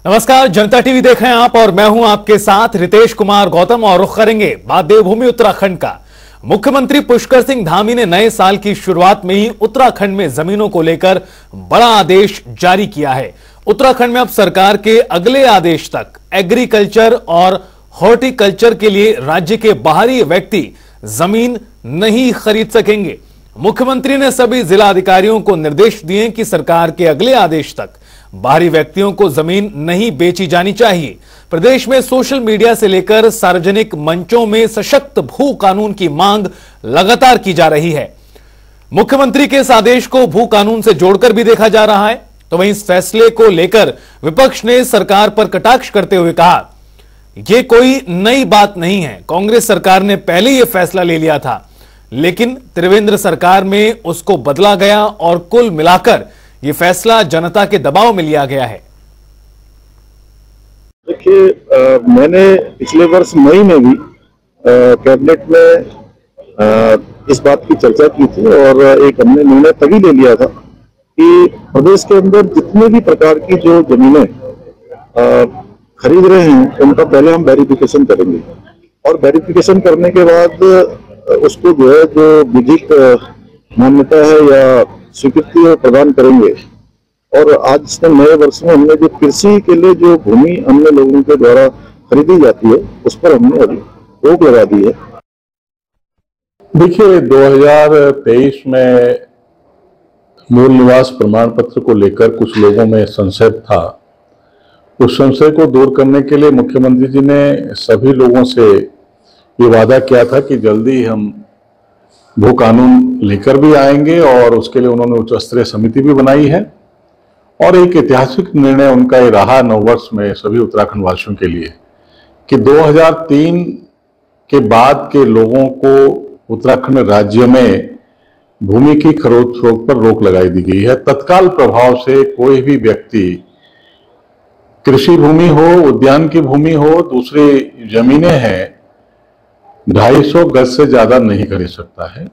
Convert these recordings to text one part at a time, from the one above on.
नमस्कार, जनता टीवी देख रहे हैं आप और मैं हूं आपके साथ रितेश कुमार गौतम और रुख करेंगे बात देवभूमि उत्तराखंड का। मुख्यमंत्री पुष्कर सिंह धामी ने नए साल की शुरुआत में ही उत्तराखंड में जमीनों को लेकर बड़ा आदेश जारी किया है। उत्तराखंड में अब सरकार के अगले आदेश तक एग्रीकल्चर और हॉर्टिकल्चर के लिए राज्य के बाहरी व्यक्ति जमीन नहीं खरीद सकेंगे। मुख्यमंत्री ने सभी जिला अधिकारियों को निर्देश दिए कि सरकार के अगले आदेश तक बाहरी व्यक्तियों को जमीन नहीं बेची जानी चाहिए। प्रदेश में सोशल मीडिया से लेकर सार्वजनिक मंचों में सशक्त भू कानून की मांग लगातार की जा रही है। मुख्यमंत्री के इस आदेश को भू कानून से जोड़कर भी देखा जा रहा है। तो वहीं इस फैसले को लेकर विपक्ष ने सरकार पर कटाक्ष करते हुए कहा, यह कोई नई बात नहीं है, कांग्रेस सरकार ने पहले यह फैसला ले लिया था, लेकिन त्रिवेंद्र सरकार में उसको बदला गया और कुल मिलाकर यह फैसला जनता के दबाव में लिया गया है। देखिए, मैंने पिछले वर्ष मई में भी कैबिनेट में इस बात की चर्चा की थी और एक हमने निर्णय तभी ले लिया था कि प्रदेश के अंदर जितने भी प्रकार की जो जमीनें खरीद रहे हैं उनका पहले हम वेरिफिकेशन करेंगे और वेरिफिकेशन करने के बाद उसको जो है जो विधिक मान्यता है या स्वीकृति प्रदान करेंगे। और आज से नए वर्ष में हमने जो कृषि के लिए जो भूमि अन्य लोगों के द्वारा खरीदी जाती है उस पर हमने अभी रोक लगा दी है। देखिए, 2023 में मूल निवास प्रमाण पत्र को लेकर कुछ लोगों में संशय था। उस संशय को दूर करने के लिए मुख्यमंत्री जी ने सभी लोगों से ये वादा किया था कि जल्दी हम भू कानून लेकर भी आएंगे और उसके लिए उन्होंने उच्च स्तरीय समिति भी बनाई है। और एक ऐतिहासिक निर्णय उनका ये रहा नववर्ष में सभी उत्तराखंड वासियों के लिए कि 2003 के बाद के लोगों को उत्तराखंड राज्य में भूमि की खरीद फरोख्त पर रोक लगाई दी गई है। तत्काल प्रभाव से कोई भी व्यक्ति कृषि भूमि हो, उद्यान की भूमि हो, दूसरी जमीनें हैं, 250 गज से ज्यादा नहीं खरीद सकता है।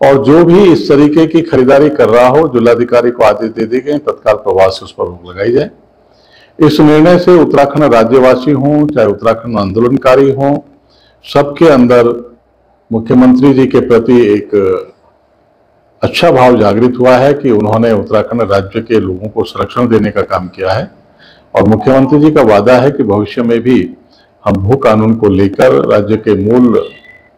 और जो भी इस तरीके की खरीदारी कर रहा हो, जिलाधिकारी को आदेश दे दिए गए, तत्काल प्रभाव से उस पर रोक लगाई जाए। इस निर्णय से उत्तराखंड राज्यवासी हों चाहे उत्तराखंड आंदोलनकारी हों, सबके अंदर मुख्यमंत्री जी के प्रति एक अच्छा भाव जागृत हुआ है कि उन्होंने उत्तराखंड राज्य के लोगों को संरक्षण देने का काम किया है। और मुख्यमंत्री जी का वादा है कि भविष्य में भी हम भू कानून को लेकर, राज्य के मूल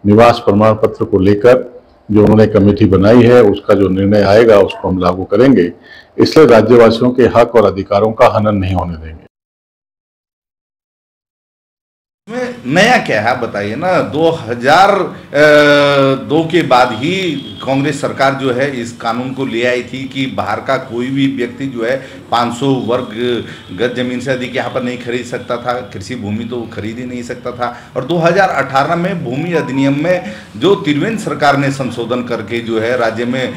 निवास प्रमाण पत्र को लेकर जो उन्होंने कमेटी बनाई है उसका जो निर्णय आएगा उसको हम लागू करेंगे। इसलिए राज्यवासियों के हक और अधिकारों का हनन नहीं होने देंगे। नया क्या है बताइए ना। 2002 के बाद ही कांग्रेस सरकार जो है इस कानून को ले आई थी कि बाहर का कोई भी व्यक्ति जो है 500 वर्ग गज जमीन से अधिक यहाँ पर नहीं खरीद सकता था। कृषि भूमि तो खरीद ही नहीं सकता था। और 2018 में भूमि अधिनियम में जो त्रिवेंद्र सरकार ने संशोधन करके जो है राज्य में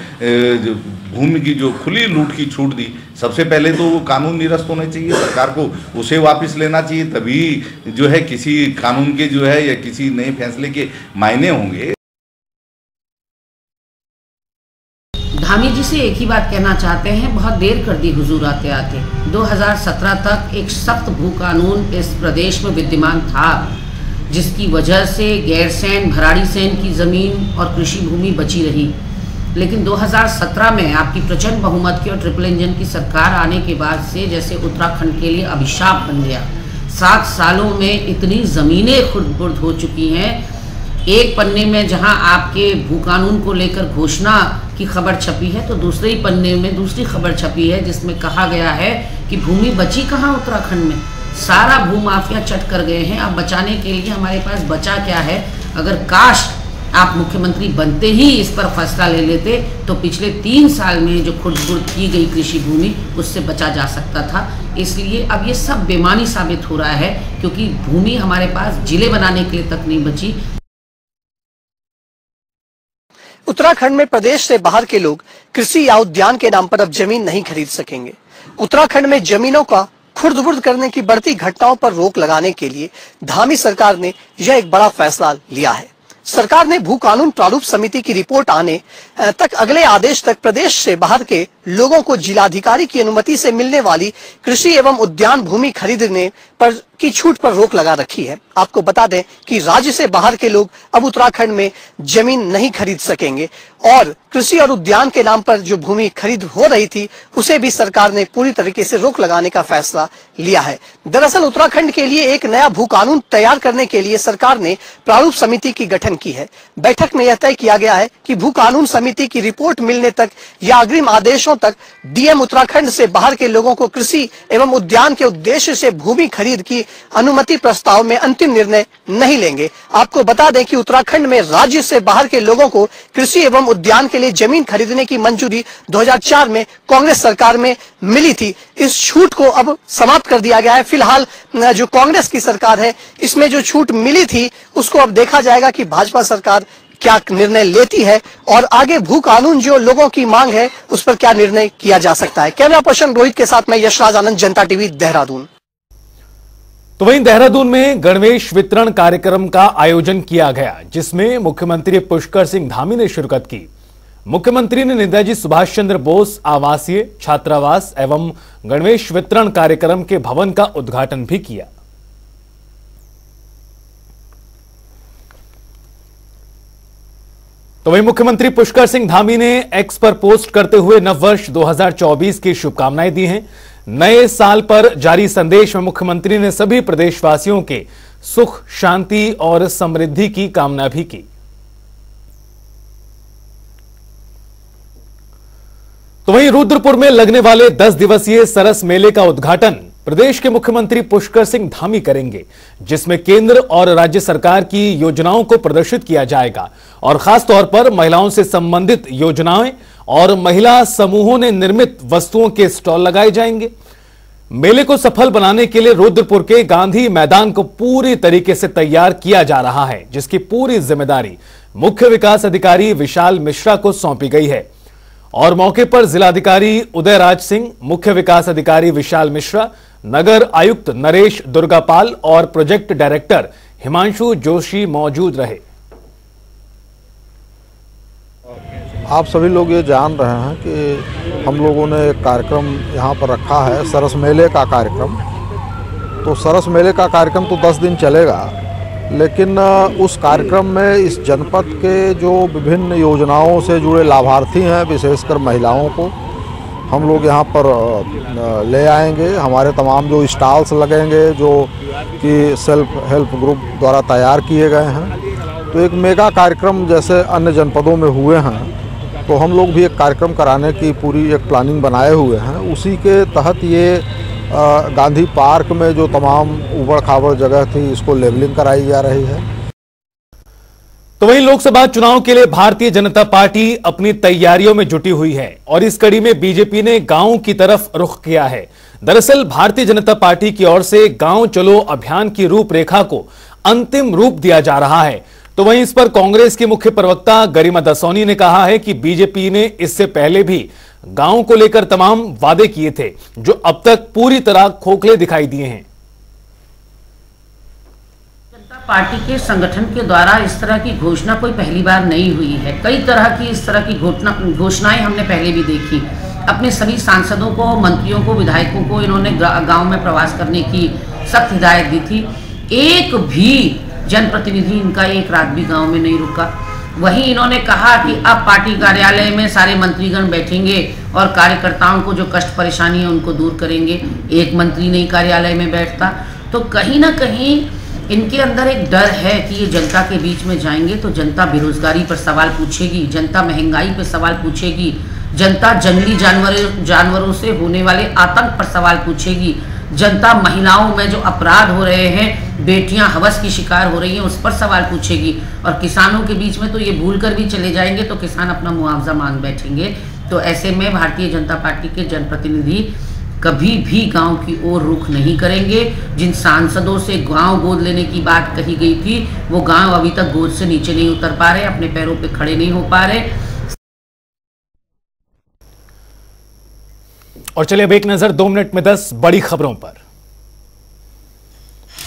भूमि की जो खुली लूट की छूट दी, सबसे पहले तो वो कानून निरस्त होने चाहिए, सरकार को उसे वापस लेना चाहिए, तभी जो है किसी कानून के जो है या किसी नए फैसले के मायने होंगे। धामी जी से एक ही बात कहना चाहते हैं, बहुत देर कर दी हुजूर आते आते। 2017 तक एक सख्त भू कानून इस प्रदेश में विद्यमान था, जिसकी वजह से गैरसैंण, भराड़ीसैंण की जमीन और कृषि भूमि बची रही। लेकिन 2017 में आपकी प्रचंड बहुमत की और ट्रिपल इंजन की सरकार आने के बाद से जैसे उत्तराखंड के लिए अभिशाप बन गया। 7 सालों में इतनी ज़मीनें खुर्द-बुर्द हो चुकी हैं। एक पन्ने में जहां आपके भू कानून को लेकर घोषणा की खबर छपी है, तो दूसरे ही पन्ने में दूसरी खबर छपी है जिसमें कहा गया है कि भूमि बची कहाँ उत्तराखंड में, सारा भू माफिया चट कर गए हैं। अब बचाने के लिए हमारे पास बचा क्या है? अगर काश आप मुख्यमंत्री बनते ही इस पर फैसला ले लेते तो पिछले 3 साल में जो खुर्द-बुर्द की गई कृषि भूमि उससे बचा जा सकता था। इसलिए अब ये सब बेमानी साबित हो रहा है, क्योंकि भूमि हमारे पास जिले बनाने के लिए तक नहीं बची। उत्तराखंड में प्रदेश से बाहर के लोग कृषि या उद्यान के नाम पर अब जमीन नहीं खरीद सकेंगे। उत्तराखंड में जमीनों का खुर्द-बुर्द करने की बढ़ती घटनाओं पर रोक लगाने के लिए धामी सरकार ने यह एक बड़ा फैसला लिया है। सरकार ने भू कानून प्रारूप समिति की रिपोर्ट आने तक अगले आदेश तक प्रदेश से बाहर के लोगों को जिलाधिकारी की अनुमति से मिलने वाली कृषि एवं उद्यान भूमि खरीदने पर की छूट पर रोक लगा रखी है। आपको बता दें कि राज्य से बाहर के लोग अब उत्तराखंड में जमीन नहीं खरीद सकेंगे और कृषि और उद्यान के नाम पर जो भूमि खरीद हो रही थी उसे भी सरकार ने पूरी तरीके से रोक लगाने का फैसला लिया है। दरअसल उत्तराखंड के लिए एक नया भू कानून तैयार करने के लिए सरकार ने प्रारूप समिति की गठन की है। बैठक में यह तय किया गया है कि भू कानून समिति की रिपोर्ट मिलने तक या अग्रिम आदेशों तक डीएम उत्तराखंड से बाहर के लोगों को कृषि एवं उद्यान के उद्देश्य से भूमि खरीद की अनुमति प्रस्ताव में अंतिम निर्णय नहीं लेंगे। आपको बता दें कि उत्तराखंड में राज्य से बाहर के लोगों को कृषि एवं उद्यान के लिए जमीन खरीदने की मंजूरी 2004 में कांग्रेस सरकार में मिली थी। इस छूट को अब समाप्त कर दिया गया है। फिलहाल जो कांग्रेस की सरकार है इसमें जो छूट मिली थी उसको अब देखा जाएगा कि भाजपा सरकार क्या निर्णय लेती है और आगे भू कानून जो लोगों की मांग है उस पर क्या निर्णय किया जा सकता है। कैमरा पर्सन रोहित के साथ मैं यशराज आनंद, जनता टीवी, देहरादून। तो वहीं देहरादून में गणवेश वितरण कार्यक्रम का आयोजन किया गया जिसमें मुख्यमंत्री पुष्कर सिंह धामी ने शिरकत की। मुख्यमंत्री ने नेताजी सुभाष चंद्र बोस आवासीय छात्रावास एवं गणवेश वितरण कार्यक्रम के भवन का उद्घाटन भी किया। तो वहीं मुख्यमंत्री पुष्कर सिंह धामी ने एक्स पर पोस्ट करते हुए नववर्ष 2024 की शुभकामनाएं दी हैं। नए साल पर जारी संदेश में मुख्यमंत्री ने सभी प्रदेशवासियों के सुख, शांति और समृद्धि की कामना भी की। तो वहीं रुद्रपुर में लगने वाले 10 दिवसीय सरस मेले का उद्घाटन प्रदेश के मुख्यमंत्री पुष्कर सिंह धामी करेंगे, जिसमें केंद्र और राज्य सरकार की योजनाओं को प्रदर्शित किया जाएगा और खास तौर पर महिलाओं से संबंधित योजनाएं और महिला समूहों ने निर्मित वस्तुओं के स्टॉल लगाए जाएंगे। मेले को सफल बनाने के लिए रुद्रपुर के गांधी मैदान को पूरी तरीके से तैयार किया जा रहा है, जिसकी पूरी जिम्मेदारी मुख्य विकास अधिकारी विशाल मिश्रा को सौंपी गई है और मौके पर जिलाधिकारी उदयराज सिंह, मुख्य विकास अधिकारी विशाल मिश्रा, नगर आयुक्त नरेश दुर्गापाल और प्रोजेक्ट डायरेक्टर हिमांशु जोशी मौजूद रहे। आप सभी लोग ये जान रहे हैं कि हम लोगों ने एक कार्यक्रम यहाँ पर रखा है, सरस मेले का कार्यक्रम। तो सरस मेले का कार्यक्रम तो 10 दिन चलेगा, लेकिन उस कार्यक्रम में इस जनपद के जो विभिन्न योजनाओं से जुड़े लाभार्थी हैं, विशेषकर महिलाओं को हम लोग यहाँ पर ले आएंगे। हमारे तमाम जो स्टॉल्स लगेंगे जो कि सेल्फ हेल्प ग्रुप द्वारा तैयार किए गए हैं, तो एक मेगा कार्यक्रम जैसे अन्य जनपदों में हुए हैं, तो हम लोग भी एक कार्यक्रम कराने की पूरी एक प्लानिंग बनाए हुए हैं। उसी के तहत ये गांधी पार्क में जो तमाम उबड़ खाबड़ जगह थी इसको लेवलिंग कराई जा रही है। तो वहीं लोकसभा चुनाव के लिए भारतीय जनता पार्टी अपनी तैयारियों में जुटी हुई है और इस कड़ी में बीजेपी ने गांव की तरफ रुख किया है। दरअसल भारतीय जनता पार्टी की ओर से गांव चलो अभियान की रूपरेखा को अंतिम रूप दिया जा रहा है। तो वहीं इस पर कांग्रेस की मुख्य प्रवक्ता गरिमा दसौनी ने कहा है कि बीजेपी ने इससे पहले भी गांव को लेकर तमाम वादे किए थे जो अब तक पूरी तरह खोखले दिखाई दिए हैं। जनता पार्टी के संगठन के द्वारा इस तरह की घोषणा कोई पहली बार नहीं हुई है। कई तरह की इस तरह की घोषणाएं हमने पहले भी देखी। अपने सभी सांसदों को, मंत्रियों को, विधायकों को इन्होंने गांव में प्रवास करने की सख्त हिदायत दी थी। एक भी जनप्रतिनिधि इनका एक रात भी गांव में नहीं रुका। वहीं इन्होंने कहा कि अब पार्टी कार्यालय में सारे मंत्रीगण बैठेंगे और कार्यकर्ताओं को जो कष्ट परेशानी है उनको दूर करेंगे। एक मंत्री नहीं कार्यालय में बैठता। तो कहीं ना कहीं इनके अंदर एक डर है कि ये जनता के बीच में जाएंगे तो जनता बेरोजगारी पर सवाल पूछेगी, जनता महंगाई पर सवाल पूछेगी, जनता जंगली जानवरों से होने वाले आतंक पर सवाल पूछेगी, जनता महिलाओं में जो अपराध हो रहे हैं, बेटियां हवस की शिकार हो रही हैं, उस पर सवाल पूछेगी। और किसानों के बीच में तो ये भूल कर भी चले जाएंगे तो किसान अपना मुआवजा मांग बैठेंगे। तो ऐसे में भारतीय जनता पार्टी के जनप्रतिनिधि कभी भी गांव की ओर रुख नहीं करेंगे। जिन सांसदों से गांव गोद लेने की बात कही गई थी वो गांव अभी तक गोद से नीचे नहीं उतर पा रहे, अपने पैरों पे खड़े नहीं हो पा रहे। और चलिए अब एक नजर 2 मिनट में 10 बड़ी खबरों पर।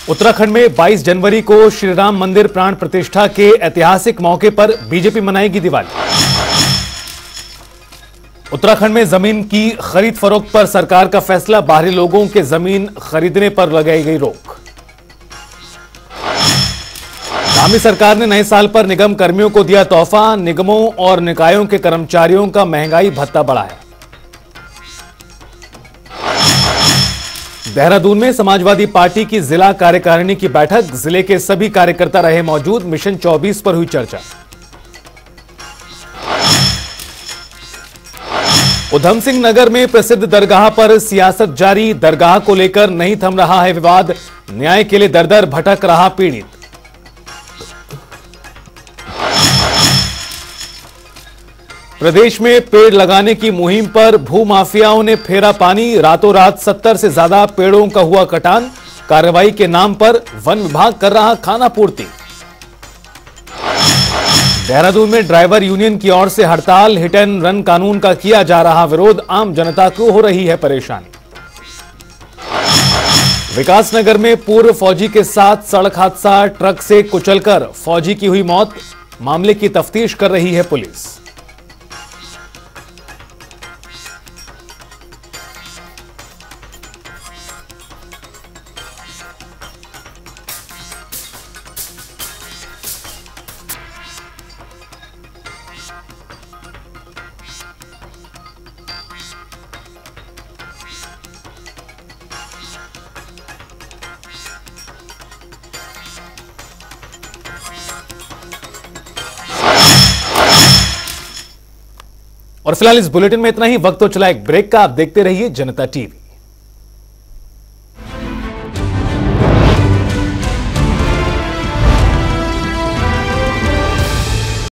उत्तराखंड में 22 जनवरी को श्री राम मंदिर प्राण प्रतिष्ठा के ऐतिहासिक मौके पर बीजेपी मनाएगी दिवाली। उत्तराखंड में जमीन की खरीद फरोख्त पर सरकार का फैसला, बाहरी लोगों के जमीन खरीदने पर लगाई गई रोक। धामी सरकार ने नए साल पर निगम कर्मियों को दिया तोहफा, निगमों और निकायों के कर्मचारियों का महंगाई भत्ता बढ़ाया। देहरादून में समाजवादी पार्टी की जिला कार्यकारिणी की बैठक, जिले के सभी कार्यकर्ता रहे मौजूद, मिशन 24 पर हुई चर्चा। उधम सिंह नगर में प्रसिद्ध दरगाह पर सियासत जारी, दरगाह को लेकर नहीं थम रहा है विवाद, न्याय के लिए दर दर भटक रहा पीड़ित। प्रदेश में पेड़ लगाने की मुहिम पर भूमाफियाओं ने फेरा पानी, रातों रात 70 से ज्यादा पेड़ों का हुआ कटान, कार्रवाई के नाम पर वन विभाग कर रहा खाना पूर्ति। देहरादून में ड्राइवर यूनियन की ओर से हड़ताल, हिट एंड रन कानून का किया जा रहा विरोध, आम जनता को हो रही है परेशानी। विकासनगर में पूर्व फौजी के साथ सड़क हादसा, ट्रक से कुचलकर फौजी की हुई मौत, मामले की तफ्तीश कर रही है पुलिस। और फिलहाल इस बुलेटिन में इतना ही। वक्त तो चला एक ब्रेक का, आप देखते रहिए जनता टीवी।